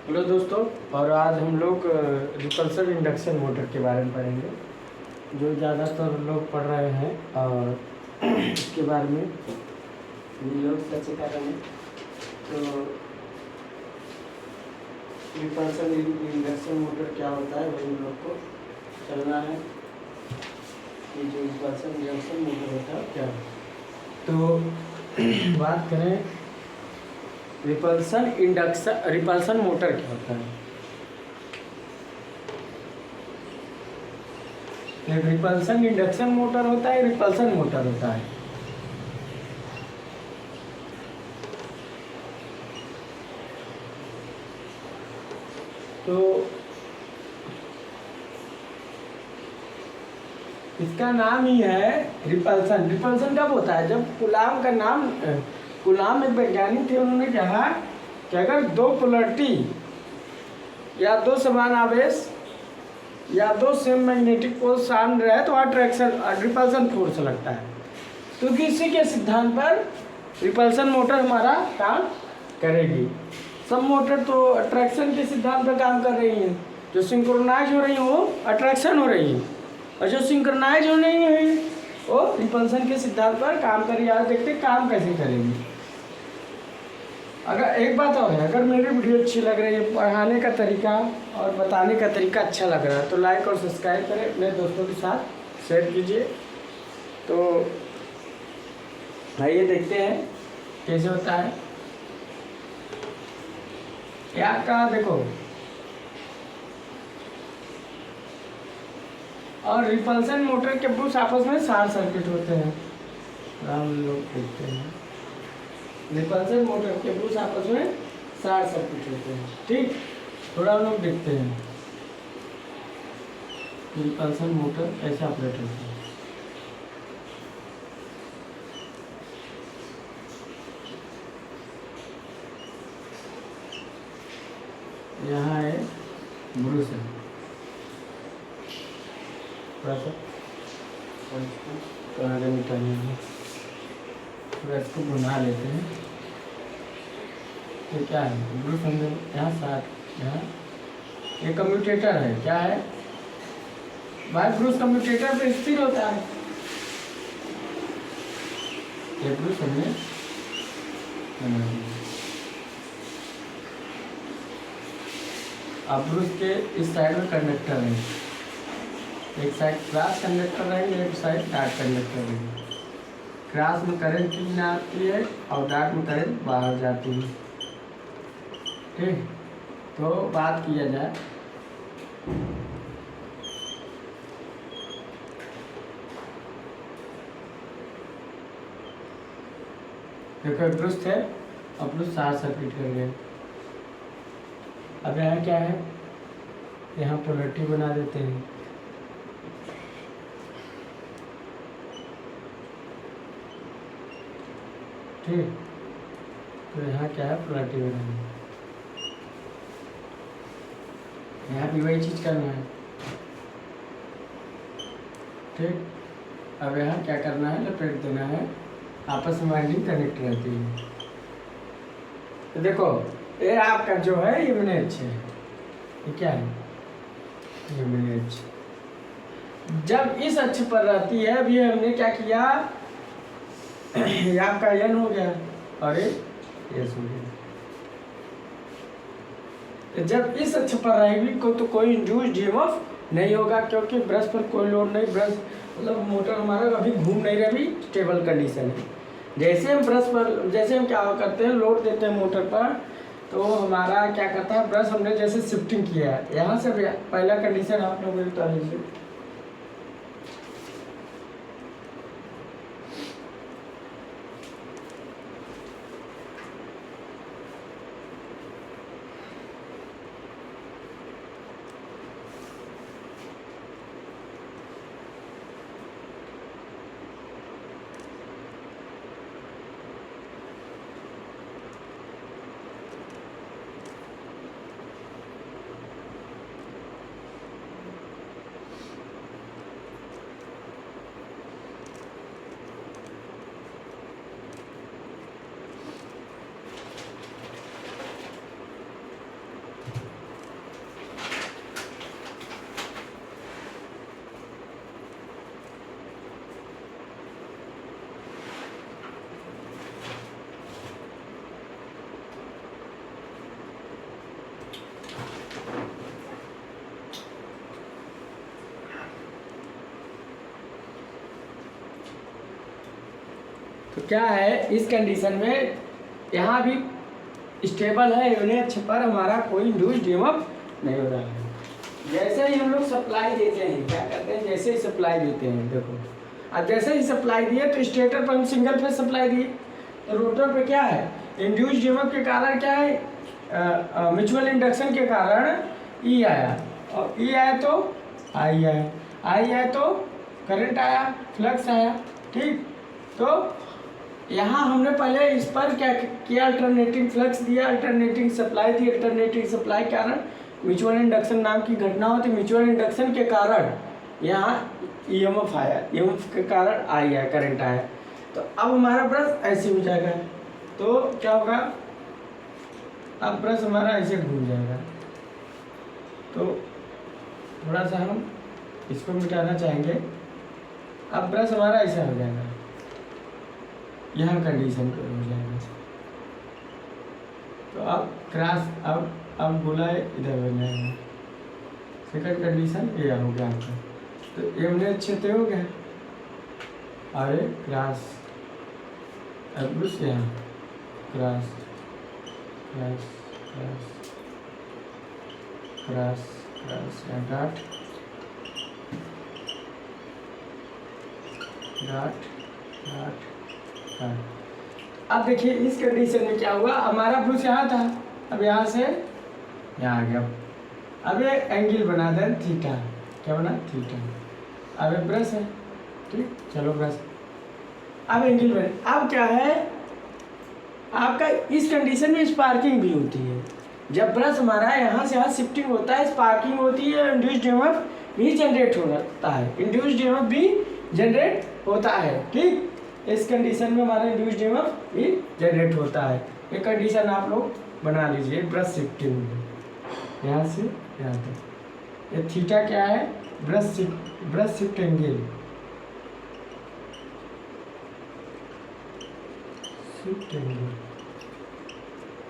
Hello दोस्तों। और आज हम लोग रिपल्सर इंडक्शन मोटर के बारे में पढ़ेंगे, जो ज़्यादातर लोग पढ़ रहे हैं और इसके बारे में ये लोग सर्च कर रहे हैं। तो रिपल्सर इंडक्शन मोटर क्या होता है वही हम लोग को चलना है। ये जो रिपल्सर इंडक्शन मोटर होता है क्या है, तो बात करें रिपल्सन मोटर क्या होता है। एक रिपल्सन इंडक्शन मोटर होता है, रिपल्सन मोटर होता है। तो इसका नाम ही है रिपल्सन। रिपल्सन कब होता है? जब कुलाम एक वैज्ञानिक थे, उन्होंने कहा कि अगर दो पोलरिटी या दो समान आवेश या दो सेम मैग्नेटिक पोल सामने रहे तो अट्रैक्शन रिपल्सन फोर्स लगता है। तो इसी के सिद्धांत पर रिपल्सन मोटर हमारा काम करेगी। सब मोटर तो अट्रैक्शन के सिद्धांत पर काम कर रही हैं। जो सिंक्रोनाइज हो रही हैं वो अट्रैक्शन हो रही है, और जो सिंक्रोनाइज हो नहीं है वो रिपल्सन के सिद्धांत पर काम कर रही है। आज देखते हैं काम कैसे करेगी। अगर एक बात और है, अगर मेरी वीडियो अच्छी लग रही है, पढ़ाने का तरीका और बताने का तरीका अच्छा लग रहा है, तो लाइक और सब्सक्राइब करें, अपने दोस्तों के साथ शेयर कीजिए। तो आइए देखते हैं कैसे होता है। यहाँ का देखो, और रिपल्सन मोटर के ब्रश आपस में शॉर्ट सर्किट होते हैं। हम लोग देखते हैं रिपल्सन मोटर के ब्रश आपस में शॉर्ट सर्किट होते हैं। ठीक, थोड़ा हम लोग देखते हैं रिपल्सन मोटर कैसे ऑपरेट होती है। यहाँ है ब्रश है, थोड़ा सा आगे निकालने में ब्रश को बुना लेते हैं। तो क्या है ब्रश अंदर यहाँ साथ यहाँ ये कम्यूटेटर है। क्या है भाई? ब्रश कम्यूटेटर पे स्थिर होता है। ये ब्रश हमने बना दिया। अब ब्रश के इस साइड में कंडक्टर है, एक साइड क्रॉस कंडक्टर रहेंगे, एक साइड डार्क कंडक्टर रहेंगे। क्रॉस में करंट की आती है और डार्क में करंट बाहर जाती है। ठीक, तो बात किया जाए देखो, ब्रश है और ब्रश शॉर्ट सर्किट कर गए। अब यहाँ क्या है, यहाँ पोलरिटी बना देते हैं। ठीक, तो यहाँ क्या है, पोलरिटी बनानी। यहाँ भी वही चीज़ करना है। ठीक, अब यहाँ क्या करना है, लपेट देना है, आपस में वाइंडिंग कनेक्ट रहती है। तो देखो, ये आपका जो है ये मैनेज है, ये क्या है, ये मैनेज। जब इस अक्ष पर रहती है, अभी हमने क्या किया, ये आपका एन हो गया और ये एस हो गया। जब इस अक्ष पर रहेगी तो कोई इंड्यूस्ड ईएमएफ नहीं होगा, क्योंकि ब्रश पर कोई लोड नहीं। ब्रश मतलब मोटर हमारा अभी घूम नहीं रही, स्टेबल कंडीशन है। जैसे हम क्या करते हैं, लोड देते हैं मोटर पर, तो हमारा क्या करता है, ब्रश हमने जैसे शिफ्टिंग किया है, यहाँ से पहला कंडीशन आप लोग बता लीजिए। क्या है इस कंडीशन में, यहाँ भी स्टेबल है यूनिट पर हमारा कोई इंड्यूस्ड ईएमएफ नहीं हो रहा है। जैसे ही हम लोग सप्लाई देते हैं, क्या करते हैं, जैसे ही सप्लाई देते हैं, देखो अब जैसे ही सप्लाई दिए तो स्टेटर पर हम सिंगल फेज सप्लाई दिए, तो रोटर पे क्या है, इंड्यूस्ड ईएमएफ के कारण क्या है, म्यूचुअल इंडक्शन के कारण ई आया, और ई आया तो आई आया, आई आया तो करंट आया, फ्लक्स आया, ठीक। तो यहाँ हमने पहले इस पर क्या किया, अल्टरनेटिंग फ्लक्स दिया, अल्टरनेटिंग सप्लाई दी, अल्टरनेटिंग सप्लाई के कारण म्यूचुअल इंडक्शन नाम की घटना होती, म्यूचुअल इंडक्शन के कारण यहाँ ईएमएफ आया, ईएमएफ के कारण आई आया, करंट आया। तो अब हमारा ब्रश ऐसे हो जाएगा, तो क्या होगा, अब ब्रश हमारा ऐसे घूम जाएगा। तो थोड़ा सा हम इसको मिटाना चाहेंगे, अब ब्रश हमारा ऐसा हो जाएगा, यहाँ कंडीशन पर हो जाएगा। तो अब क्रॉस, अब गोला इधर हो जाएगा, सेकंड कंडीशन ये हो गया आपका। तो ये हमने अच्छे से हो गया, अरे क्रॉस, अब ब्रश यहाँ cross cross cross cross cross dot dot dot dot. अब देखिए इस कंडीशन में क्या हुआ, हमारा ब्रश यहाँ था, अब यहाँ से यहाँ आ गया, अब ये एंगल बना दें थीटा, क्या बना, थीटा। अब ये ब्रश है, ठीक, चलो ब्रश, अब एंगल बने। अब क्या है आपका, इस कंडीशन में स्पार्किंग भी होती है, जब ब्रश हमारा यहाँ से यहाँ शिफ्टिंग होता है, स्पार्किंग होती है, इंड्यूस्ड ईएमएफ भी जनरेट होता है, इंड्यूस्ड ईएमएफ भी जनरेट होता है, ठीक। इस कंडीशन में हमारा इंड्यूस्ड ईएमएफ भी जनरेट होता है। ये कंडीशन आप लोग बना लीजिए, ब्रश शिफ्टिंग में यहाँ से यहाँ तक। ये थीटा क्या है, brush shift angle, shift angle.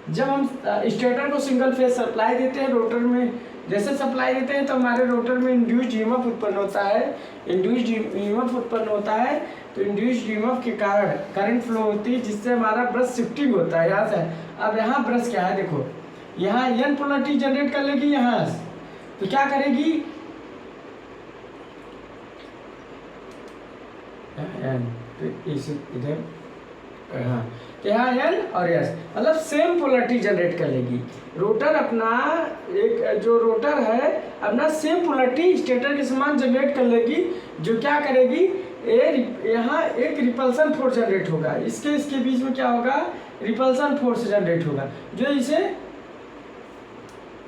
जब हम स्टेटर को सिंगल फेज सप्लाई देते हैं, रोटर में जैसे सप्लाई देते हैं तो हमारे रोटर में इंड्यूस्ड ईएमएफ उत्पन्न होता है, इंड्यूस्ड ईएमएफ उत्पन्न होता है, तो इंड्यूस्ड ईएमएफ के कारण करंट फ्लो होती है, जिससे हमारा ब्रश शिफ्टिंग होता है यहाँ से। अब यहाँ ब्रश क्या है, देखो यहाँ एन पोलरिटी जनरेट कर लेगी यहाँ से, तो क्या करेगी, एन, तो इस इधर हाँ, तो यहाँ एन और एस, मतलब सेम पोलरिटी जनरेट कर लेगी। रोटर अपना एक जो रोटर है अपना सेम पोलरिटी स्टेटर के समान जनरेट कर लेगी, जो क्या करेगी, यहाँ एक रिपल्सन फोर्स जनरेट होगा, इसके बीच में क्या होगा, रिपल्सन फोर्स जनरेट होगा, जो इसे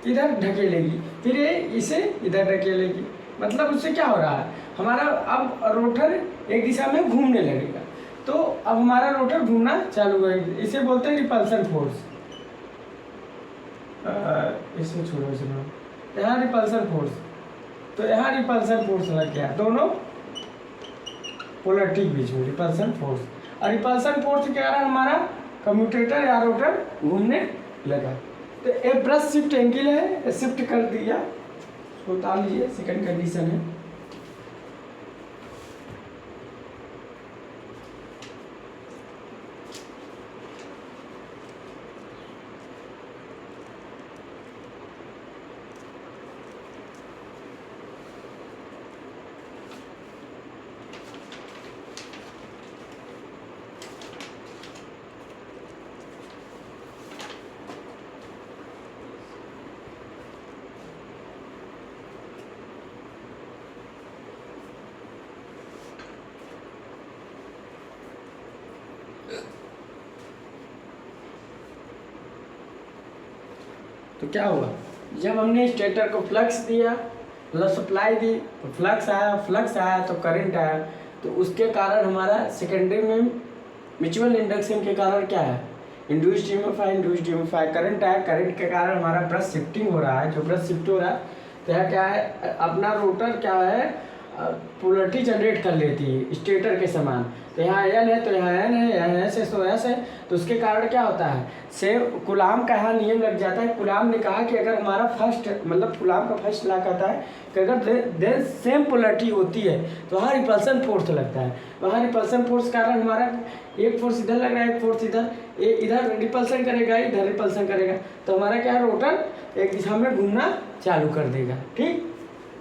इधर ढकेलेगी, फिर ये इसे इधर ढकेलेगी। मतलब उससे क्या हो रहा है, हमारा अब रोटर एक दिशा में घूमने लगेगा, तो अब हमारा रोटर घूमना चालू होगा, इसे बोलते हैं रिपल्सन फोर्स। इसे छोड़ो, सुनो, यहाँ रिपल्सन फोर्स, तो यहाँ रिपल्सन फोर्स लग गया दोनों पोलरिटी के बीच में, रिपल्सन फोर्स, और रिपल्सन फोर्स के कारण हमारा कम्यूटेटर या रोटर घूमने लगा। तो एक ब्रश शिफ्ट एंगल है, शिफ्ट कर दिया, तो उतार लीजिए, सेकंड कंडीशन है। तो क्या हुआ, जब हमने स्टेटर को फ्लक्स दिया, मतलब सप्लाई दी, तो फ्लक्स आया तो करंट आया, तो उसके कारण हमारा सेकेंडरी में म्यूचुअल इंडक्शन के कारण क्या है, इंड्यूस्ड ईएमएफ है, करंट आया, करंट के कारण हमारा ब्रश शिफ्टिंग हो रहा है, जो ब्रश शिफ्ट हो रहा है, तो यह क्या है, अपना रोटर क्या है, पोलरिटी जनरेट कर लेती है स्टेटर के समान। तो यहाँ एन है तो यहाँ एन है, यहाँ एस है तो एस है, तो उसके कारण क्या होता है, सेम कुलाम का यहाँ नियम लग जाता है। कुलाम ने कहा कि अगर हमारा फर्स्ट, मतलब कुलाम का फर्स्ट लॉ कहता है कि अगर देन सेम पोलरिटी होती है तो वहाँ रिपल्सन फोर्स लगता है, वहाँ रिपल्सन फोर्स कारण हमारा एक फोर्स इधर लग रहा है, एक फोर्स इधर, इधर रिपल्सन करेगा, इधर रिपल्सन करेगा, तो हमारा क्या रोटर एक दिशा में घूमना चालू कर देगा। ठीक,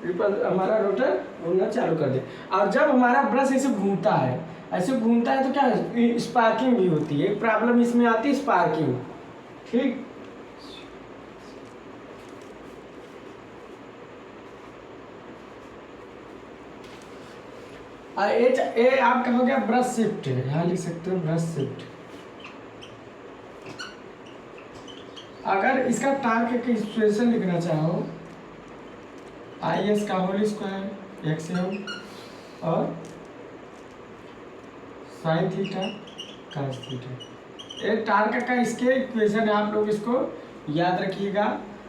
हमारा रोटर घूमना चालू कर दे। और जब हमारा ब्रश ऐसे घूमता है, तो क्या स्पार्किंग भी होती है। एक प्रॉब्लम इसमें आती है स्पार्किंग। ठीक, ए आपका हो गया ब्रश शिफ्ट, यहाँ लिख सकते हो ब्रश शिफ्ट। अगर इसका टार्क की एक्सप्रेशन लिखना चाहो, आई एस का होल स्क्वायर एक्स एम और साइन थीटा कास थीटा, ये टार्क का इसके इक्वेशन है, आप लोग इसको याद रखिएगा।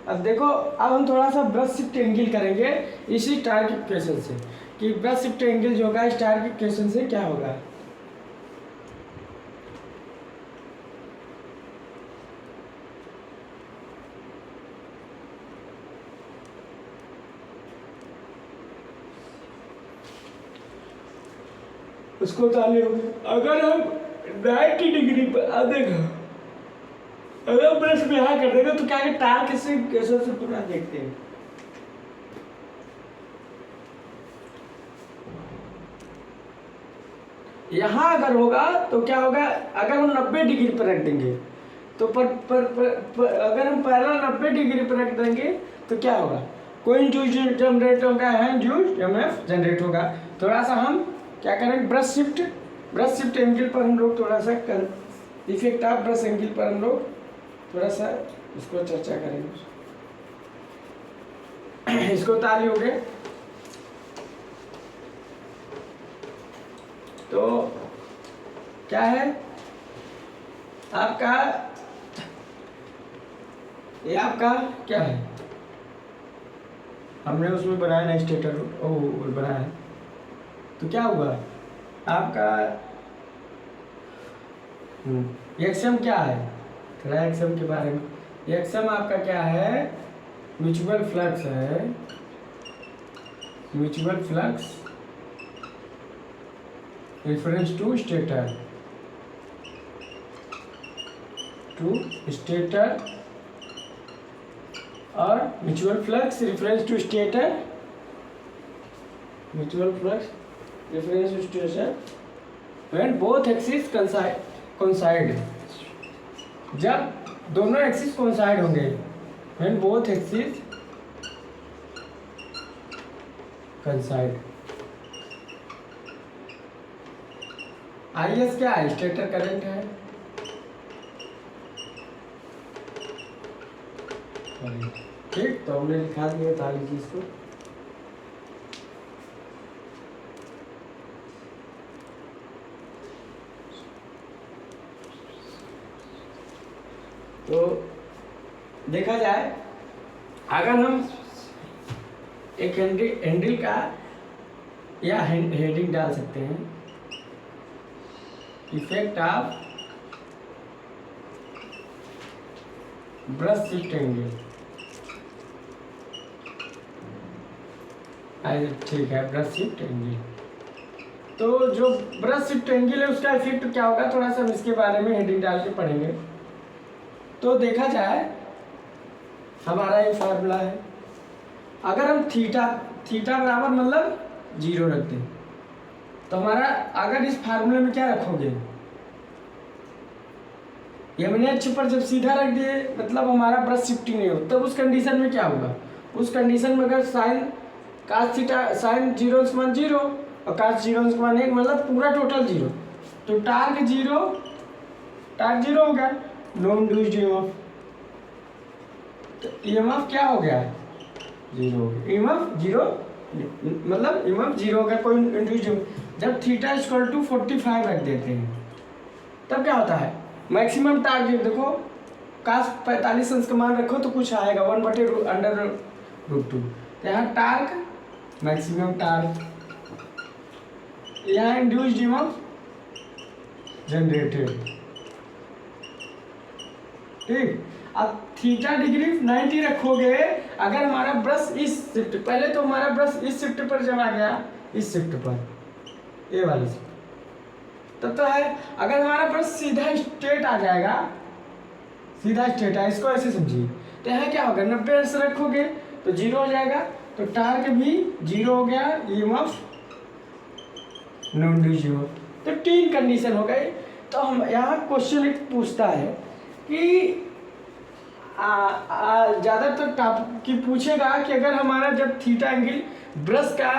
अब देखो, अब हम थोड़ा सा ब्रश शिफ्ट एंगल करेंगे इसी टार्क इक्वेशन से, कि ब्रश शिफ्ट एंगल जो होगा इस टार्क इक्वेशन से क्या होगा। उसको ताले होंगे, अगर हम 90 डिग्री पर देखो, अगर ब्रश में यहाँ कर देगा तो क्या है, टार्क से कैसे से पूरा देखते हैं। यहाँ अगर होगा तो क्या होगा, अगर हम 90 डिग्री पर रख देंगे तो अगर हम पैरेलल 90 डिग्री पर रख देंगे तो क्या होगा, कोई इंड्यूस जनरेट होगा, इंड्यूस एमएफ जनरेट होगा। थोड़ा सा हम क्या करेंगे, ब्रश शिफ्ट एंगल पर हम लोग थोड़ा सा इफेक्ट ऑफ ब्रश एंगल पर हम लोग थोड़ा सा इसको चर्चा करेंगे। इसको ताली हो गए। तो क्या है आपका, ये आपका क्या है, हमने उसमें बनाया ना स्टेटर, बनाया है, तो क्या हुआ आपका एक्सएम क्या है, थोड़ा एक्सएम के बारे में। एक्सएम आपका क्या है, म्यूचुअल फ्लक्स है, mutual flux reference to stator, और mutual flux reference to stator, when both axis coincide, जब दोनों एक्सिस कोइंसाइड होंगे, when both axis coincide. I S क्या है, स्टेटर करंट है, ठीक, तो हमने लिखा दिया था लीजिए इसको। तो देखा जाए, अगर हम एक हैंडल का या हेडिंग डाल सकते हैं, effect of brush shift angle, ठीक है, ब्रश शिफ्ट एंगल। तो जो ब्रश शिफ्ट एंगल है उसका इफेक्ट क्या होगा, थोड़ा सा हम इसके बारे में हेडिंग डाल के पढ़ेंगे। तो देखा जाए, हमारा ये फार्मूला है, अगर हम थीटा बराबर मतलब 0 रख दें, तो हमारा, अगर इस फार्मूले में क्या रखोगे, यमनी अक्ष पर जब सीधा रख दिए मतलब हमारा ब्रश शिफ्टिंग नहीं हो, तब उस कंडीशन में क्या होगा, उस कंडीशन में अगर साइन कास थीटा, साइन 0 = 0 और कास 0 = 1, मतलब पूरा टोटल 0, तो टार्क 0 हो गया, नो इंड्यूस्ड ईएमएफ, तो ईएमएफ क्या हो गया, 0, ईएमएफ 0, मतलब ईएमएफ 0 हो गया, कोई इंड्यूस्ड। जब थीटा = 45 रख देते हैं तब क्या होता है, मैक्सिमम टार्क, देखो कास 45 अंश का मान रखो तो कुछ आएगा 1/√2, तो यहाँ टार्क, मैक्सिमम टार्क, यहाँ इंड्यूस्ड ईएमएफ जनरेटेड, ठीक। अब थीटा डिग्री 90 रखोगे, अगर हमारा ब्रश इस शिफ्ट, पहले तो हमारा ब्रश इस शिफ्ट पर जब आ गया, इस शिफ्ट पर, ए वाली शिफ्ट, तब तो है। अगर हमारा ब्रश सीधा स्ट्रेट आ जाएगा, सीधा स्ट्रेट है, इसको ऐसे समझिए, तो यहाँ क्या होगा, 90 से रखोगे तो 0 हो जाएगा, तो टार्क भी 0 हो गया, ईएमएफ नॉन ड्यूजिबल। तो 3 कंडीशन हो गई। तो हम यहाँ क्वेश्चन एक पूछता है कि ज़्यादातर टॉपिक की पूछेगा कि अगर हमारा जब थीटा एंगल ब्रश का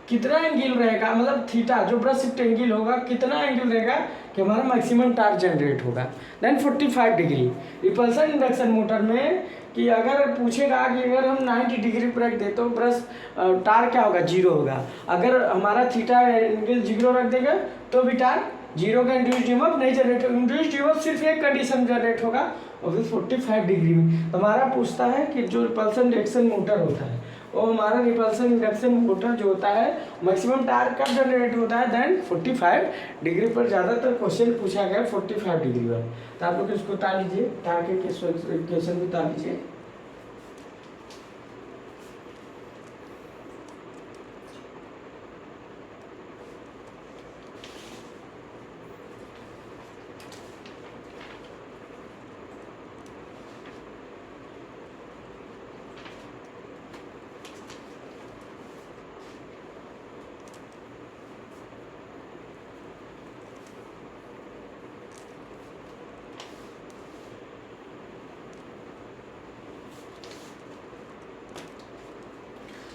कितना एंगल रहेगा, मतलब थीटा जो ब्रश एंगल होगा कितना एंगल रहेगा कि हमारा मैक्सिमम टार्क जनरेट होगा। Then 45 degree repulsion induction motor में कि अगर पूछेगा कि अगर हम 90 डिग्री पर रख दे तो ब्रश टार्क क्या होगा, 0 होगा। अगर हमारा थीटा एंगल 0 रख देगा तो भी टार्क 0 का इंड्यूस्ड ईएमएफ नहीं जनरेट होगा। इंड्यूस्ड ईएमएफ सिर्फ एक कंडीशन जनरेट होगा और फिर 45 डिग्री में। तो हमारा पूछता है कि जो रिपल्सन इंडक्शन मोटर होता है वो हमारा रिपल्सन इंडक्शन मोटर जो होता है मैक्सिमम टार्क कब जनरेट होता है, देन 45 डिग्री पर। ज़्यादातर क्वेश्चन पूछा गया 45 डिग्री पर। तो आप लोग इसको उतार लीजिए, टार्क के क्वेश्चन को उतार लीजिए।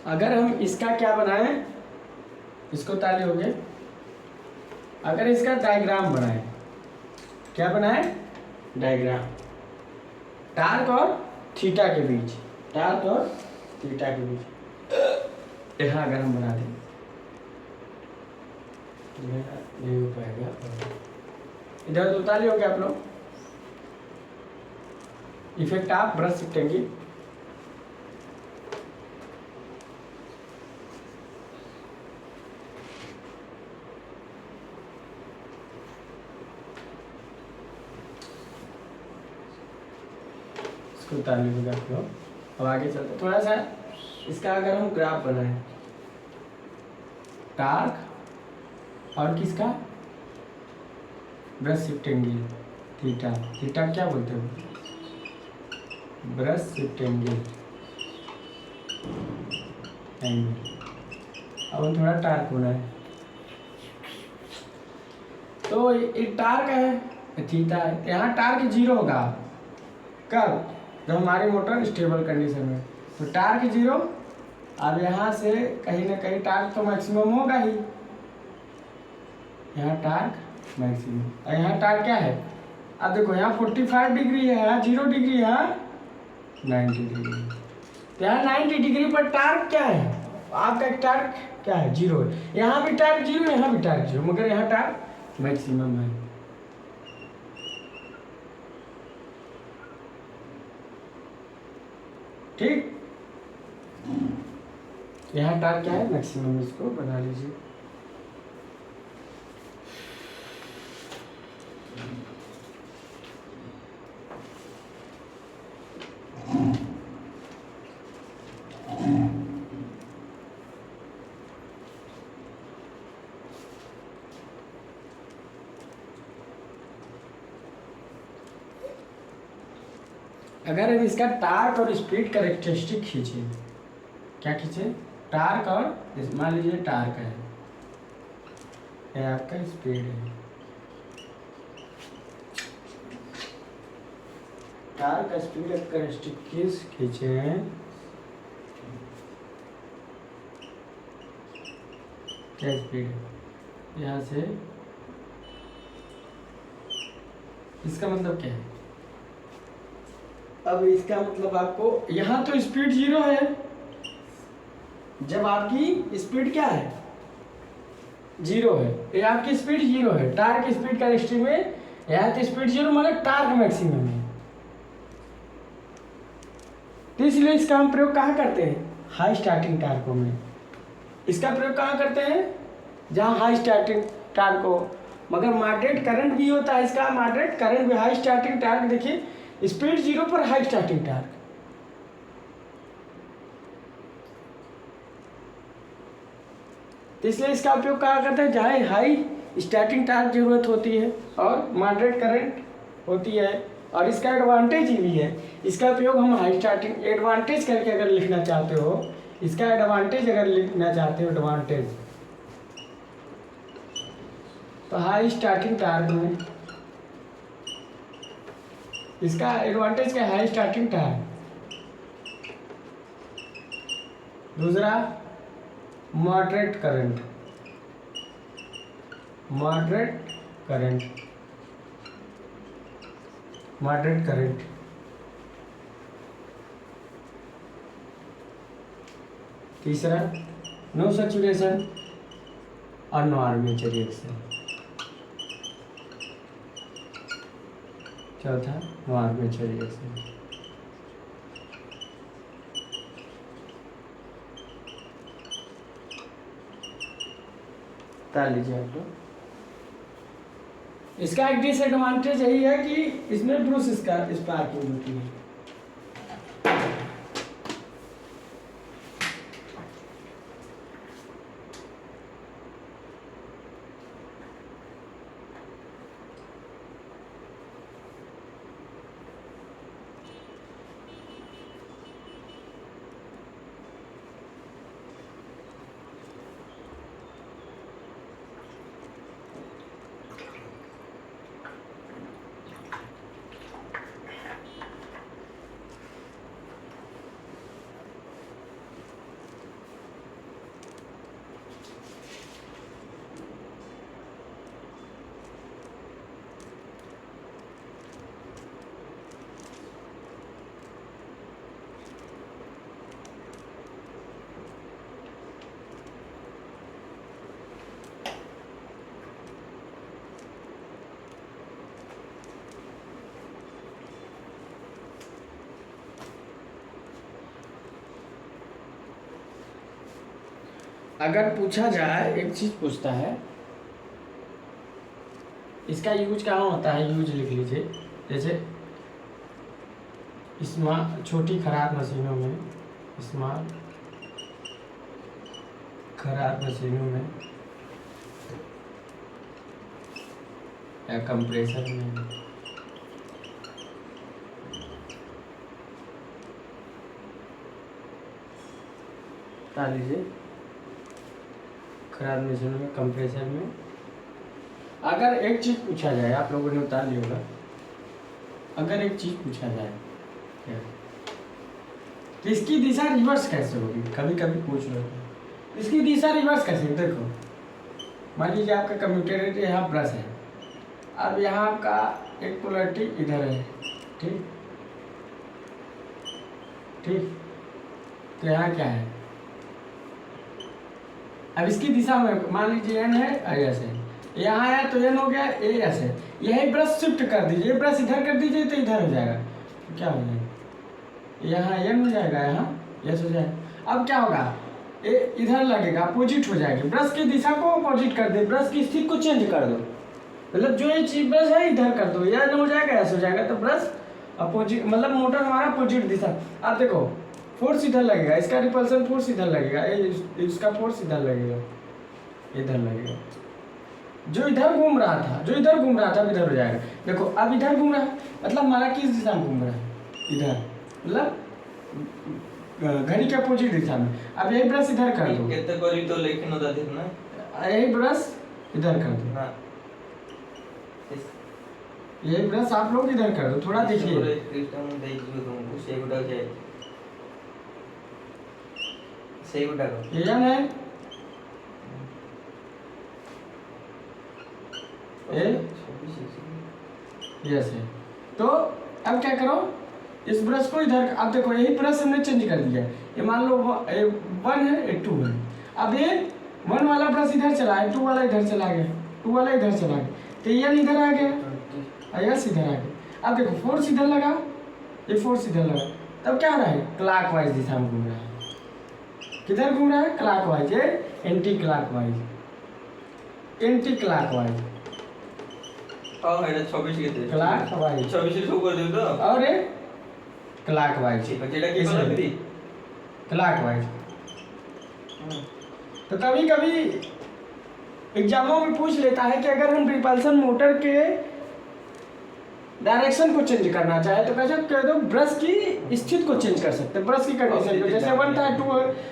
अगर हम इसका क्या बनाएं, इसको ताली हो गए, अगर इसका डायग्राम बनाएं, क्या बनाएं, डायग्राम टार्क और थीटा के बीच, टार्क और थीटा के बीच यहाँ अगर हम बना दें, नहीं हो पाएगा। इधर तो ताली हो गया आप लोग। इफेक्ट आप ब्रश शिफ्टेंगे, इसको ताली हो गया आप लोग। अब आगे चलते थोड़ा सा, इसका अगर हम ग्राफ बनाएं, टार्क और किसका, brush shift angle theta, theta क्या बोलते हो, ब्रश शिफ्ट एंगल। अब हम थोड़ा टार्क बनाए, तो ये टार्क है, थीटा है, यहाँ टार्क 0 होगा कब, जब हमारी मोटर स्टेबल कंडीशन में, तो टार्क 0। अब यहाँ से कहीं ना कहीं टार्क तो मैक्सिमम होगा ही, यहाँ टार्क मैक्सिमम, और यहाँ टार्क क्या है, अब देखो यहाँ 45 डिग्री है, यहाँ 0 डिग्री, यहाँ 90 डिग्री। तो यहाँ 90 डिग्री पर टार्क क्या है, आपका टार्क क्या है, 0 है। यहाँ भी टार्क 0, यहाँ भी टार्क 0, मगर यहाँ टार्क मैक्सिमम है। ठीक, यहाँ टार्क क्या है, मैक्सिमम, इसको बना लीजिए। अगर हम इसका टार्क और स्पीड कैरेक्टरिस्टिक खींचे, क्या खींचे, टार्क और, मान लीजिए टार्क है, यह आपका स्पीड है, टार्क का स्पीड कैरेक्टरिस्टिक खींचे हैं, क्या स्पीड है, यहाँ से, इसका मतलब क्या है, अब इसका मतलब आपको यहाँ तो स्पीड 0 है, जब आपकी स्पीड क्या है, 0 है, ये आपकी स्पीड 0 है, टार्क स्पीड का हिस्ट्री में यहाँ तो स्पीड 0 मतलब टार्क मैक्सिमम है। तो इसलिए इसका हम प्रयोग कहाँ करते हैं, हाई स्टार्टिंग टार्कों में। इसका प्रयोग कहाँ करते हैं, जहाँ हाई स्टार्टिंग टार्क हो, मगर मॉडरेट करंट भी होता है इसका, मॉडरेट करंट भी, हाई स्टार्टिंग टार्क देखिए, स्पीड 0 पर हाई स्टार्टिंग टार्क, तो इसलिए इसका उपयोग कहाँ करते हैं, जहाँ हाई स्टार्टिंग टार्क जरूरत होती है और मॉडरेट करंट होती है। और इसका एडवांटेज भी है, इसका उपयोग हम हाई स्टार्टिंग एडवांटेज करके अगर लिखना चाहते हो, इसका एडवांटेज अगर लिखना चाहते हो एडवांटेज, तो हाई स्टार्टिंग टार्क में इसका एडवांटेज क्या है? High starting torque. दूसरा moderate current, moderate current, moderate current. तीसरा नो सैचुरेशन और नो आर्मेचर रिएक्शन। चौथा नो आर्मेचर रिएक्शन। बता लीजिए आप लोग। इसका एक डिसएडवांटेज यही है कि इसमें ब्रूस स्पार्किंग होती है। अगर पूछा जाए, एक चीज पूछता है, इसका यूज कहाँ होता है, यूज लिख लीजिए। जैसे छोटी खराब मशीनों में, स्मॉल खराब मशीनों में या कंप्रेसर में, बता लीजिए। खराब मशीनों में, कंप्रेसर में अगर एक चीज पूछा जाए, आप लोगों ने उतार लिया होगा, अगर एक चीज पूछा जाए तो इसकी दिशा रिवर्स कैसे होगी, कभी कभी पूछ रहे हो इसकी दिशा रिवर्स कैसे। देखो मान लीजिए आपका कम्यूटेटर यहाँ ब्रश है, अब यहाँ आपका एक पोलरिटी इधर है, ठीक ठीक, तो यहाँ क्या है, अब इसकी दिशा में मान लीजिए एन है, ऐसे यहाँ है तो एन हो गया, ए ऐसे, यही ब्रश शिफ्ट कर दीजिए, ब्रश इधर कर दीजिए तो इधर हो जाएगा, तो क्या हो जाएगा, यहाँ एन हो जाएगा, यहाँ यस हो जाएगा। अब क्या होगा, ए इधर लगेगा, अपोजिट हो जाएगी, ब्रश की दिशा को अपोजिट कर दे, ब्रश की स्थिति को चेंज कर दो, मतलब जो ये चीज ब्रश है इधर कर दो, यह हो जाएगा, ऐसा हो जाएगा, तो ब्रश अपोजिट, मतलब मोटर हमारा अपोजिट दिशा। आप देखो फोर्स इधर लगेगा, इसका रिपल्सन फोर्स इधर लगेगा, इसका फोर्स इधर लगेगा, इधर लगेगा, जो इधर घूम रहा था, जो इधर घूम रहा था अब इधर हो जाएगा। देखो अब इधर घूम रहा है, मतलब हमारा किस दिशा में घूम रहा है, इधर, मतलब घड़ी के अपोजिट दिशा में। अब यही ब्रश इधर कर दो, कितने कोरी तो लेकिन होता है ना, यही ब्रश इधर कर दो, हां यही ब्रश आप लोग इधर कर दो, थोड़ा देखिए, सिस्टम देखिए तुमको सेव उठा के, सेव उठा को ये है ए यस है। तो अब क्या करो, इस ब्रश को इधर, अब देखो यही ब्रश हमने चेंज कर दिया है, ये मान लो 1 है, 2 है, अब ये 1 वाला ब्रश इधर चला है, 2 वाला इधर चला गया, 2 वाला इधर चला गया, तो ये इधर आ गया, यस इधर आ गया। अब देखो फोर्स इधर लगा, ये फोर्स इधर लगा, तब क्या हो रहा है, क्लॉकवाइज दिशा में घूम रहा है, किधर घूम रहा है, क्लॉकवाइज, ये एंटी क्लॉकवाइज, एंटी क्लॉकवाइज, हां है 26 के थे, क्लॉकवाइज 26 से शुरू कर दे तो, और ये क्लॉकवाइज, जेटा की बात थी क्लॉकवाइज। तो कभी कभी एग्जामों में पूछ लेता है कि अगर हम रिपल्सन मोटर के डायरेक्शन को चेंज करना चाहे तो कैसे कह दो, ब्रश की स्थिति को चेंज कर सकते हैं, ब्रश की कंडीशन को। जैसे 1 था 2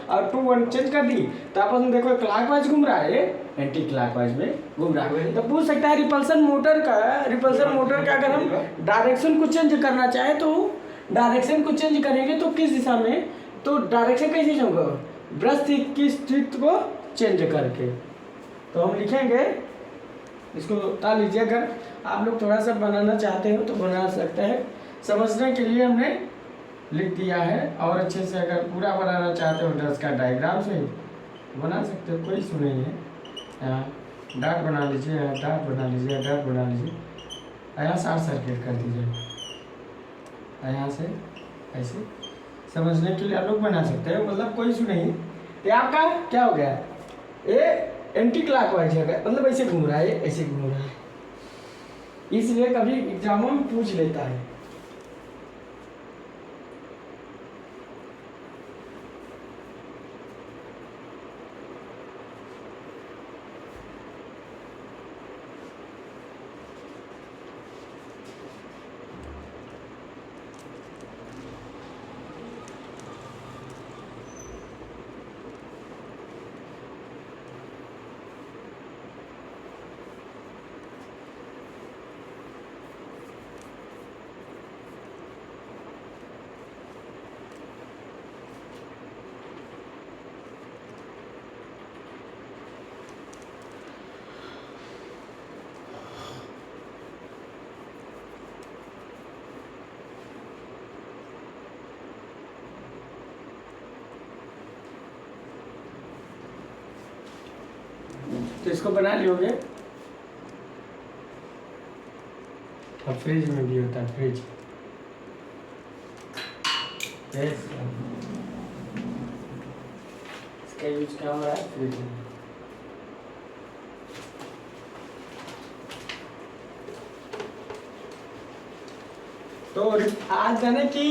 और 2 1 चेंज कर दी तो आपस में देखो क्लॉकवाइज घूम रहा है, एंटी क्लॉकवाइज में घूम रहा है। तो पूछ सकता है रिपल्सन मोटर का अगर हम डायरेक्शन को चेंज करना चाहे तो डायरेक्शन को चेंज करेंगे तो किस दिशा में, तो डायरेक्शन कैसे होगा, ब्रश की स्थिति को चेंज करके। तो हम लिखेंगे इसको, ताल लीजिए। अगर आप लोग थोड़ा सा बनाना चाहते हो तो बना सकते हैं, समझने के लिए हमने लिख दिया है। और अच्छे से अगर पूरा बनाना चाहते हो ड्रेस का डायग्राम से बना सकते हो, कोई इशू नहीं है। यहाँ डाट बना लीजिए, यहाँ डाट बना लीजिए, डाट बना लीजिए, यहाँ शॉर्ट सर्किट कर दीजिए, यहाँ से ऐसे समझने के लिए आप लोग बना सकते हैं, मतलब कोई इशू नहीं। ये आपका क्या हो गया, ये एंटी क्लॉकवाइज है, मतलब ऐसे घूम रहा है, ऐसे घूम रहा है, इसलिए कभी एग्जामों में पूछ लेता है। तो इसको बना लियोगे। अब फ्रिज में भी होता है, फ्रिज इसका यूज क्या हो रहा है, फ्रिज में। तो आज जाने कि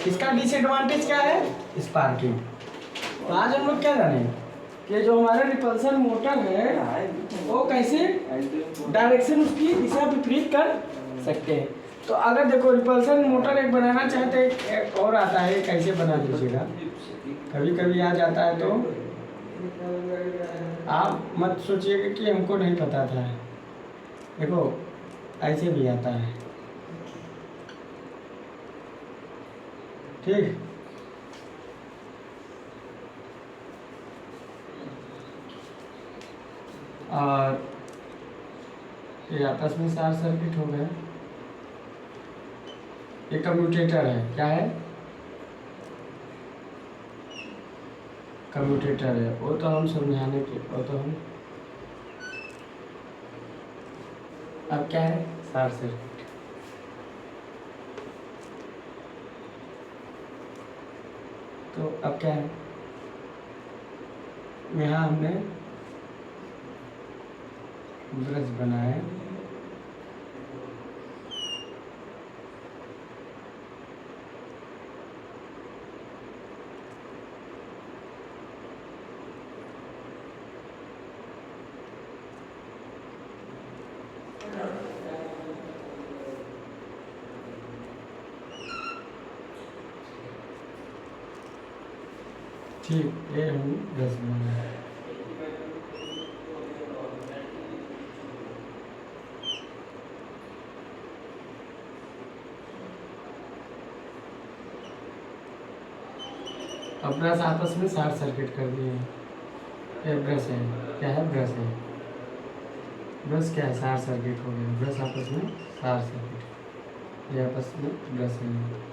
इसका डिसएडवांटेज क्या है, स्पार्किंग। तो आज हम लोग क्या जाने कि जो हमारा रिपल्सन मोटर है वो कैसे डायरेक्शन उसकी दिशा विपरीत कर सकते हैं। तो अगर देखो रिपल्सन मोटर एक बनाना चाहते हैं, एक और आता है, कैसे बना दीजिएगा, कभी कभी आ जाता है तो आप मत सोचिएगा कि हमको नहीं पता था। देखो ऐसे भी आता है, ठीक। और ये आपस में शॉर्ट सर्किट हो गया। ये कम्यूटेटर है, क्या है, कम्यूटेटर है, वो तो हम समझाने के, वो तो हम अब क्या है, शॉर्ट सर्किट। तो अब क्या है, यहाँ हमने ब्रश बनाए, ठीक, ये हम ब्रश बनाए। अब ब्रश आपस में शॉर्ट सर्किट कर दिए हैं। ये ब्रश है, क्या है, ब्रश है, ब्रश क्या है, शॉर्ट सर्किट हो गया, ब्रश आपस में शॉर्ट सर्किट, ये आपस में ब्रश है।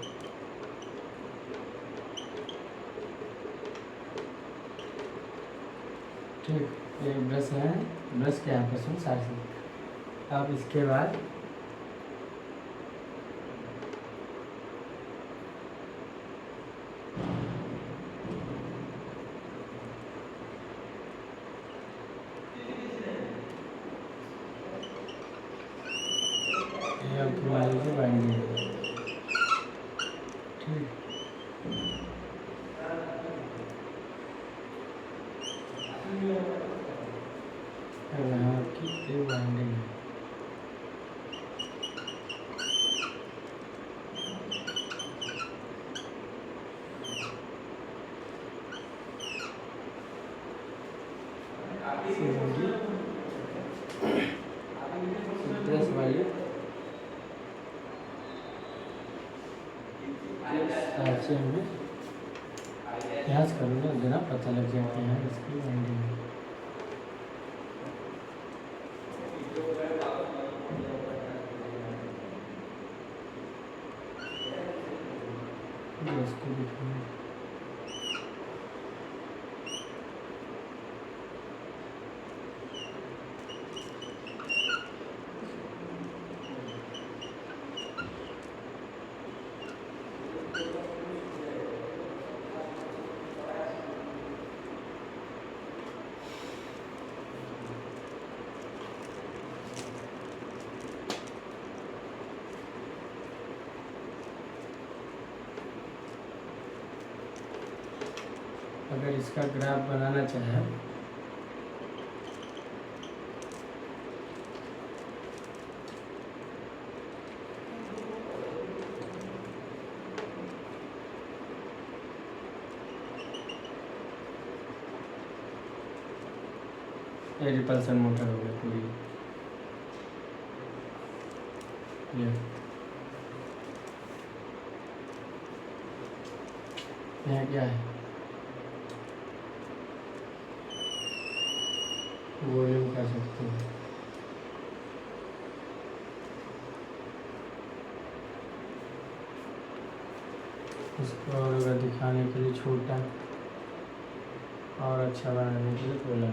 ठीक, ये ब्रश है, ब्रश के आपस में शॉर्ट सर्किट। अब इसके बाद 70 प्लस वाली से हमें प्रयास करूँगा जरा पता लग जाए कि यहाँ इसकी वाइंडिंग है। इसको दिखाऊंगा। अगर इसका ग्राफ बनाना चाहे ये रिपल्सन मोटर हो गई पूरी ये यहाँ क्या है वॉल्यूम कर सकते हैं। इसको और अगर दिखाने के लिए छोटा और अच्छा बनाने के लिए बोला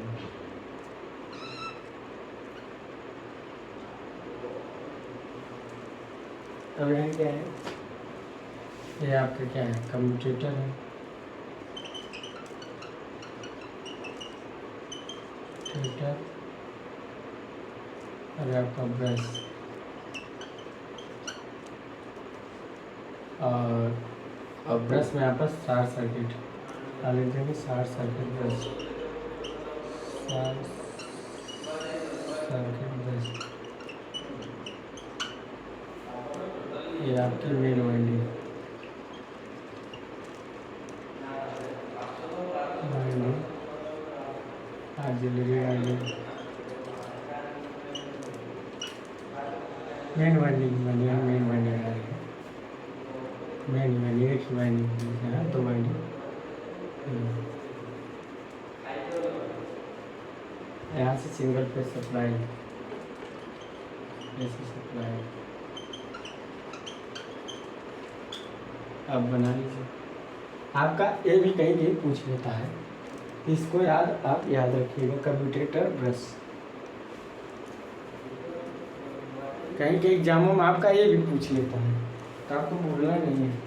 अब यहाँ क्या है ये आपका क्या है कम्यूटेटर है और आपका ब्रश और ब्रश में आपका शॉर्ट सर्किट डाल देंगे short circuit brush short circuit brush ये आपकी main winding auxiliary winding main winding main winding है मेन वाइंडिंग एक ही वाइंडिंग है दो वाइंडिंग यहाँ से सिंगल पे सप्लाई ऐसे सप्लाई अब बना लीजिए। आपका ये भी कहीं कहीं पूछ लेता है इसको आप याद रखिएगा कम्यूटेटर ब्रश कहीं कहीं एग्जामों में आपका ये भी पूछ लेता है तो आपको भूलना नहीं है।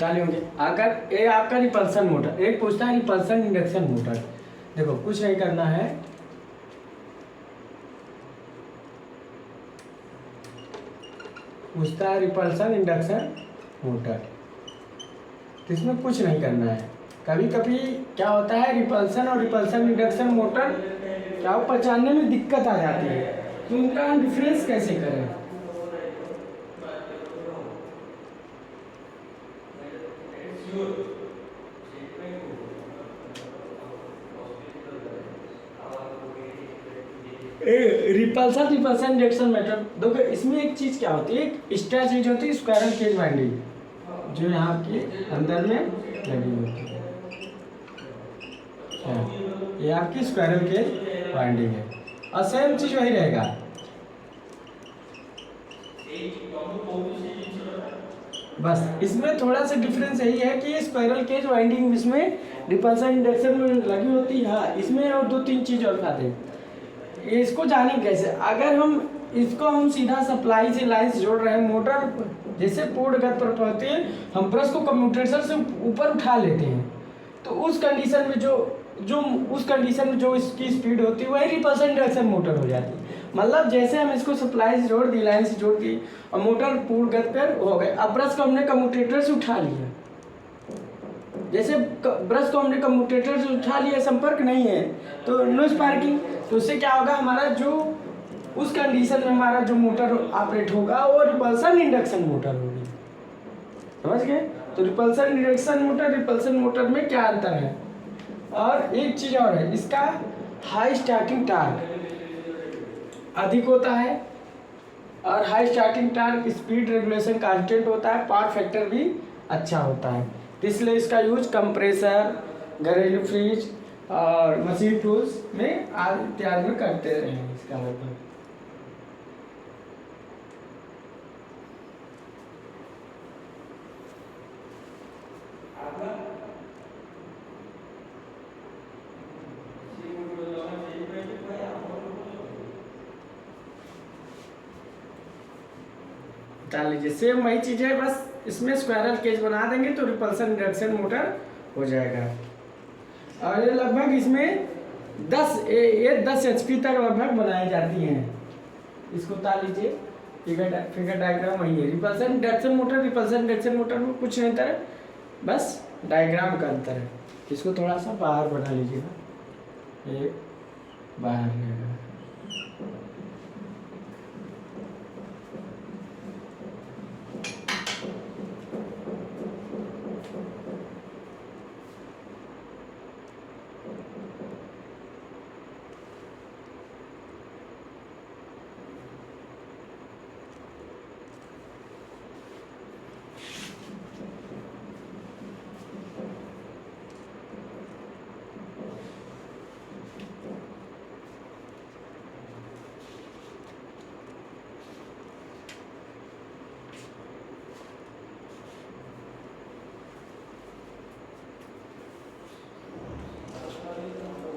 ताली होंगे। अगर ये आपका रिपल्सन मोटर, एक पूछता है रिपल्सन इंडक्शन मोटर। देखो कुछ नहीं करना है, पूछता है रिपल्सन इंडक्शन मोटर, तो इसमें कुछ नहीं करना है। कभी कभी क्या होता है, रिपल्सन और रिपल्सन इंडक्शन मोटर क्या पहचानने में दिक्कत आ जाती है, तो उनका हम डिफरेंस कैसे करें। रिपल्सन रिपल्सन इंडक्शन मोटर, देखो इसमें एक चीज क्या होती है, एक एक्स्ट्रा चीज होती है स्क्वायरल केज वाइंडिंग, जो यहाँ के अंदर में लगी होती है। ये आपकी स्क्वायरल केज वाइंडिंग है, और सेम चीज वही रहेगा। बस इसमें थोड़ा सा डिफरेंस यही है कि स्क्वायरल केज वाइंडिंग इसमें रिपल्सन इंडक्शन में लगी होती है। हाँ, इसमें और दो तीन चीज और खाते हैं, इसको जाने कैसे। अगर हम इसको हम सीधा सप्लाई से लाइन से जोड़ रहे हैं, मोटर जैसे पूर्ण गति पर पहुंचती है, हम ब्रश को कम्यूटेटर से ऊपर उठा लेते हैं, तो उस कंडीशन में जो इसकी स्पीड होती है वही रिपल्सन इंडक्शन मोटर हो जाती है। मतलब जैसे हम इसको सप्लाई से जोड़ दी, लाइन से जोड़ दी, और मोटर पूर्ण गति पर हो गए। अब ब्रश को हमने कम्यूटेटर से उठा लिया, जैसे ब्रश को हमने कम्यूटेटर से उठा लिया, संपर्क नहीं है, तो नो स्पार्किंग। तो उससे क्या होगा, हमारा जो उस कंडीशन में हमारा जो मोटर ऑपरेट होगा वो रिपल्सन इंडक्शन मोटर होगी। समझ गए। तो repulsion induction motor, repulsion motor में क्या अंतर है। और एक चीज और है, इसका हाई स्टार्टिंग टार्क अधिक होता है, और high starting torque speed regulation constant होता है, पावर फैक्टर भी अच्छा होता है। तो इसलिए इसका यूज कंप्रेसर, घरेलू फ्रिज और मशीन टूल्स में आदि इत्यादि में करते हैं इसका लगभग। डाल लीजिए, सेम वही चीज है, बस इसमें स्क्वायरल केज बना देंगे तो रिपल्सन इंडक्शन मोटर हो जाएगा। और ये लगभग इसमें 10 HP तक लगभग बनाई जाती हैं। इसको ताल लीजिए, फिगर डायग्राम वही है। रिपल्सन इंडक्शन मोटर में कुछ नहीं अंतर है, बस डायग्राम का अंतर है। इसको थोड़ा सा बाहर बना लीजिएगा, ये बाहर रहेगा।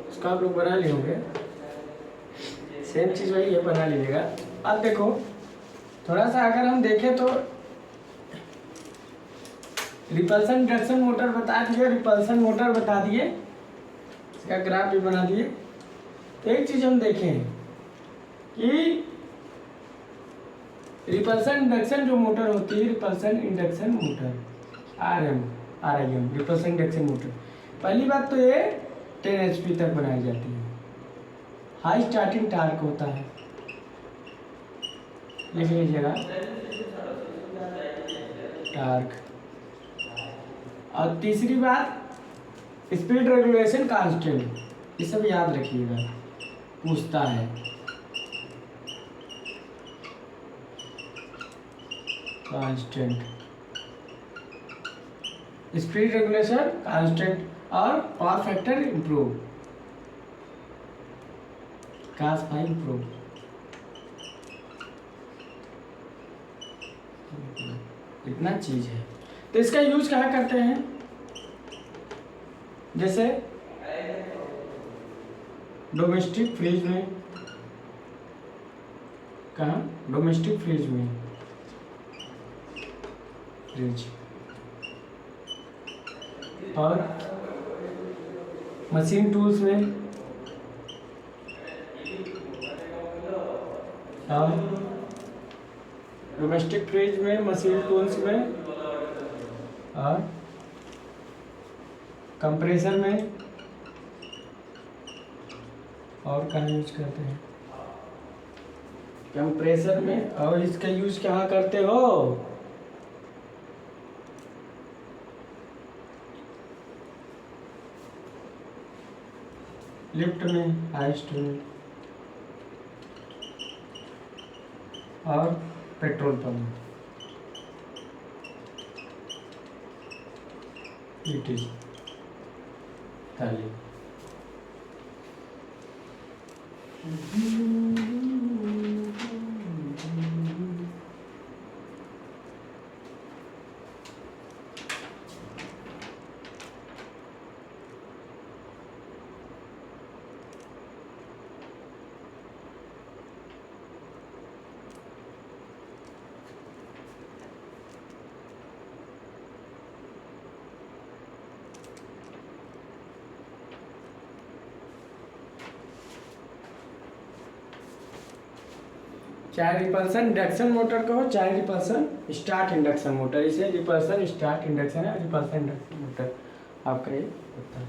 इसका आप लोग बना लिए होंगे, सेम चीज़ वही है, बना लीजिएगा। अब देखो थोड़ा सा अगर हम देखें तो रिपल्सन इंडक्शन मोटर बता दिए, रिपल्सन मोटर बता दिए, इसका ग्राफ भी बना दिए। तो एक चीज़ हम देखें कि रिपल्सन इंडक्शन जो मोटर होती है, repulsion induction motor RIM repulsion induction motor, पहली बात तो ये 10 HP तक बनाई जाती है। हाई स्टार्टिंग टार्क होता है, लिख लीजिएगा टार्क। और तीसरी बात स्पीड रेगुलेशन कांस्टेंट, ये सब याद रखिएगा, पूछता है। कांस्टेंट, स्पीड रेगुलेशन कांस्टेंट, और पावर फैक्टर इम्प्रूव, कास भाई इम्प्रूव। इतना चीज है। तो इसका यूज कहाँ करते हैं, जैसे डोमेस्टिक फ्रिज में, कहाँ डोमेस्टिक फ्रिज में, फ्रिज और मशीन टूल्स में, और डोमेस्टिक फ्रिज में, मशीन टूल्स में, और कंप्रेसर में, और कहाँ यूज करते हैं? कंप्रेसर में। और इसका यूज कहाँ करते हो? लिफ्ट में, हाइस्ट में, और पेट्रोल पंप। इट इज ताली। चाहे रिपल्सन इंडक्शन मोटर का हो, चाहे रिपल्सन स्टार्ट इंडक्शन मोटर। इसे रिपल्सन स्टार्ट इंडक्शन है, रिपल्सन इंडक्शन मोटर आपका ये होता है।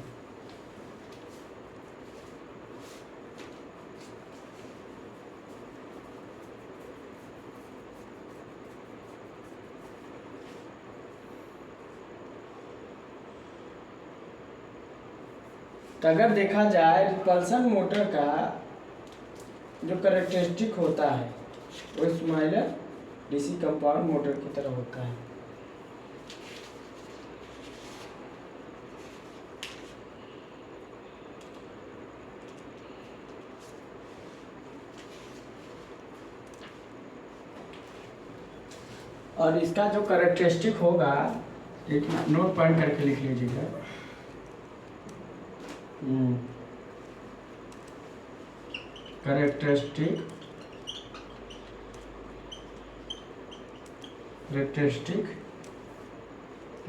तो अगर देखा जाए रिपल्सन मोटर का जो कैरेक्टरिस्टिक होता है वो स्माइलर डीसी कंपाउंड मोटर की तरह होता है। और इसका जो कैरेक्टरिस्टिक होगा, एक नोट पॉइंट करके लिख लीजिएगा। Characteristic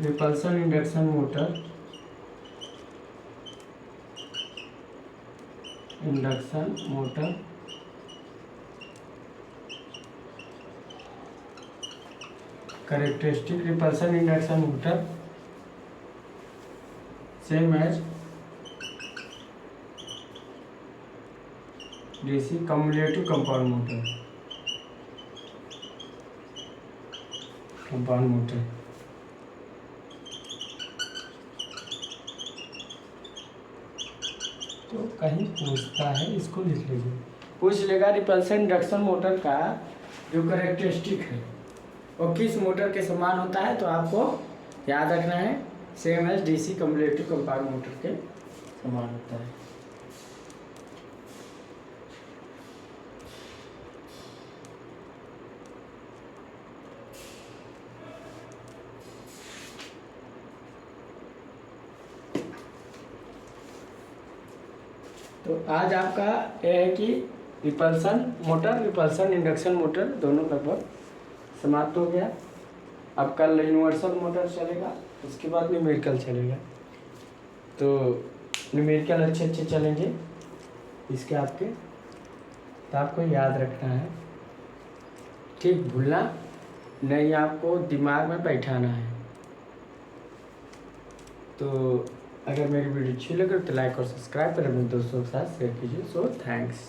repulsion induction motor, characteristic repulsion induction motor same as DC cumulative compound motor. तो कहीं पूछता है, इसको लिख लीजिए। पूछ लेगा रिपल्सन इंडक्शन मोटर का जो कैरेक्टरिस्टिक है वो किस मोटर के समान होता है, तो आपको याद रखना है same as DC cumulative compound motor के समान होता है। तो आज आपका यह है कि repulsion motor, repulsion induction motor दोनों लगभग समाप्त हो गया। अब कल यूनिवर्सल मोटर चलेगा, उसके बाद न्यूमेरिकल चलेगा। तो न्यूमेरिकल अच्छे अच्छे चलेंगे इसके आपके, तो आपको याद रखना है, ठीक भूलना नहीं, आपको दिमाग में बैठाना है। तो अगर मेरी वीडियो अच्छी लगे तो लाइक और सब्सक्राइब करें, अपने दोस्तों के साथ शेयर कीजिए। So thanks.